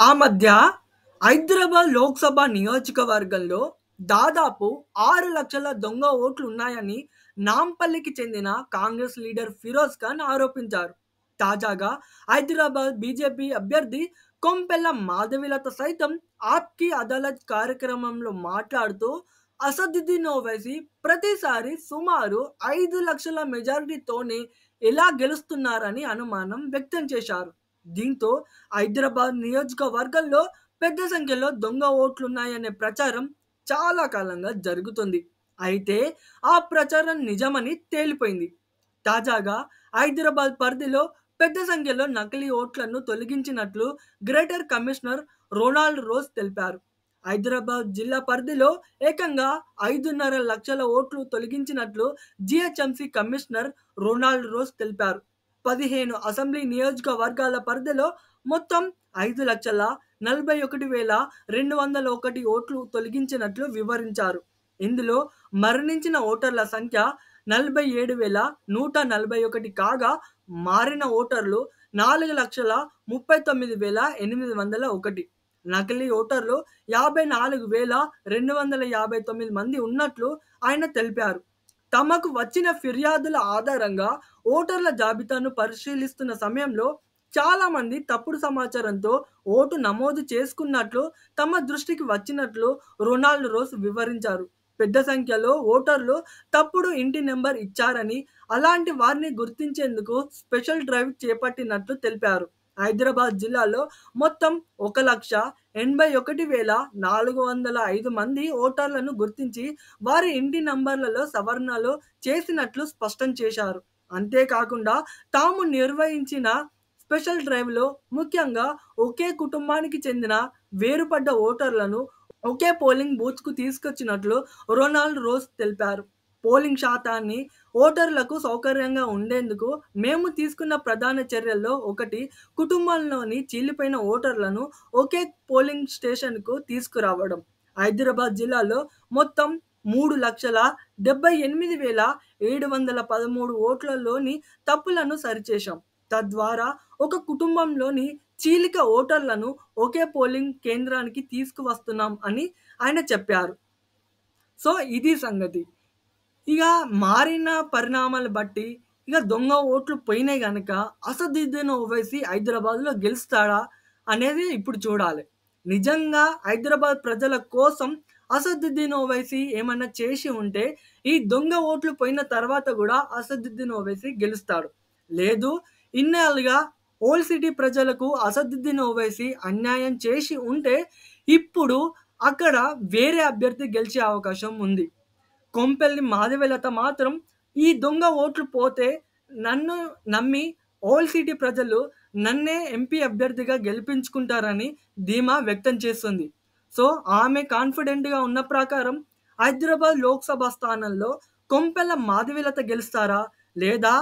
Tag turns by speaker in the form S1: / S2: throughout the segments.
S1: ఆ మధ్య హైదరాబాద్ లోక్సభ నియోజకవర్గంలో దాదాపు 6,00,000 దొంగ ఓట్లు ఉన్నాయని నాంపల్లికి చెందిన కాంగ్రెస్ లీడర్ ఫిరోజ్ ఖాన్ ఆరోపించారు. తాజాగా హైదరాబాద్ బీజేపీ అభ్యర్థి కొంపెల్ల మాధవిలత సైతం ఆప్కి అదాలత్ కార్యక్రమంలో మాట్లాడుతూ అసదుద్దీన్ ఓవైసీ ప్రతిసారి సుమారు 5,00,000 మెజారిటీతోనే ఎలా గెలుస్తున్నారని అనుమానం వ్యక్తం చేశారు. దీంతో హైదరాబాద్ నియోజకవర్గంలో పెద్ద సంఖ్యలో దొంగ ఓట్లున్నాయనే ప్రచారం చాలా కాలంగా జరుగుతుంది. అయితే ఆ ప్రచారం నిజమని తేలిపోయింది. తాజాగా హైదరాబాద్ పరిధిలో పెద్ద సంఖ్యలో నకిలీ ఓట్లను తొలగించినట్లు గ్రేటర్ కమిషనర్ రొనాల్డ్ రోజ్ తెలిపారు. హైదరాబాద్ జిల్లా పరిధిలో ఏకంగా 5.5 లక్షల ఓట్లు తొలగించినట్లు జీహెచ్ఎంసీ కమిషనర్ రొనాల్డ్ రోజ్ తెలిపారు. 15 అసెంబ్లీ నియోజకవర్గాల పరిధిలో మొత్తం 5,41,201 ఓట్లు తొలగించినట్లు వివరించారు. ఇందులో మరణించిన ఓటర్ల సంఖ్య 47,141 కాగా మారిన ఓటర్లు 4,39,801. నకిలీ ఓటర్లు 54,259 మంది ఉన్నట్లు ఆయన తెలిపారు. తమకు వచ్చిన ఫిర్యాదుల ఆధారంగా ఓటర్ల జాబితాను పరిశీలిస్తున్న సమయంలో చాలా మంది తప్పుడు సమాచారంతో ఓటు నమోదు చేసుకున్నట్లు తమ దృష్టికి వచ్చినట్లు రొనాల్డ్ రోస్ వివరించారు. పెద్ద సంఖ్యలో ఓటర్లు తప్పుడు ఇంటి నెంబర్ ఇచ్చారని, అలాంటి వారిని గుర్తించేందుకు స్పెషల్ డ్రైవ్ చేపట్టినట్లు తెలిపారు. హైదరాబాద్ జిల్లాలో మొత్తం 1,81,405 మంది ఓటర్లను గుర్తించి వారి ఇంటి నంబర్లలో సవరణలు చేసినట్లు స్పష్టం చేశారు. అంతేకాకుండా తాము నిర్వహించిన స్పెషల్ డ్రైవ్లో ముఖ్యంగా ఒకే కుటుంబానికి చెందిన వేరుపడ్డ ఓటర్లను ఒకే పోలింగ్ బూత్కు తీసుకొచ్చినట్లు రొనాల్డ్ రోస్ తెలిపారు. పోలింగ్ శాతాన్ని ఓటర్లకు సౌకర్యంగా ఉండేందుకు మేము తీసుకున్న ప్రధాన చర్యల్లో ఒకటి కుటుంబంలోని చీలిపోయిన ఓటర్లను ఒకే పోలింగ్ స్టేషన్కు తీసుకురావడం. హైదరాబాద్ జిల్లాలో మొత్తం 3,78,713 ఓట్లలోని తప్పులను సరిచేశాం. తద్వారా ఒక కుటుంబంలోని చీలిక ఓటర్లను ఒకే పోలింగ్ కేంద్రానికి తీసుకువస్తున్నాం అని ఆయన చెప్పారు. సో ఇది సంగతి. ఇక మారిన పరిణామాలు బట్టి ఇక దొంగ ఓట్లు పోయినాయి గనక అసదుద్దీన్ ఓవైసీ హైదరాబాద్లో గెలుస్తాడా అనేది ఇప్పుడు చూడాలి. నిజంగా హైదరాబాద్ ప్రజల కోసం అసదుద్దీన్ ఓవైసీ ఏమన్నా చేసి ఉంటే ఈ దొంగ ఓట్లు పోయిన తర్వాత కూడా అసదుద్దీన్ ఓవైసీ గెలుస్తాడు. లేదు, ఇన్నాళ్ళుగా ఓల్డ్ సిటీ ప్రజలకు అసదుద్దీన్ ఓవైసీ అన్యాయం చేసి ఉంటే ఇప్పుడు అక్కడ వేరే అభ్యర్థి గెలిచే అవకాశం ఉంది. కొంపెల్లి మాధవిలత మాత్రం ఈ దొంగ ఓట్లు పోతే నన్ను నమ్మి ఓల్డ్ సిటీ ప్రజలు నన్నే ఎంపీ అభ్యర్థిగా గెలిపించుకుంటారని ధీమా వ్యక్తం చేస్తుంది. సో ఆమె కాన్ఫిడెంట్గా ఉన్న ప్రకారం హైదరాబాద్ లోక్సభ స్థానంలో కొంపెల్ల మాధవిలత గెలుస్తారా, లేదా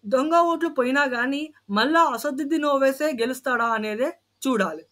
S1: దొంగ ఓట్లు పోయినా కానీ మళ్ళా అసదుద్దీన్ ఓవైసీ గెలుస్తాడా అనేదే చూడాలి.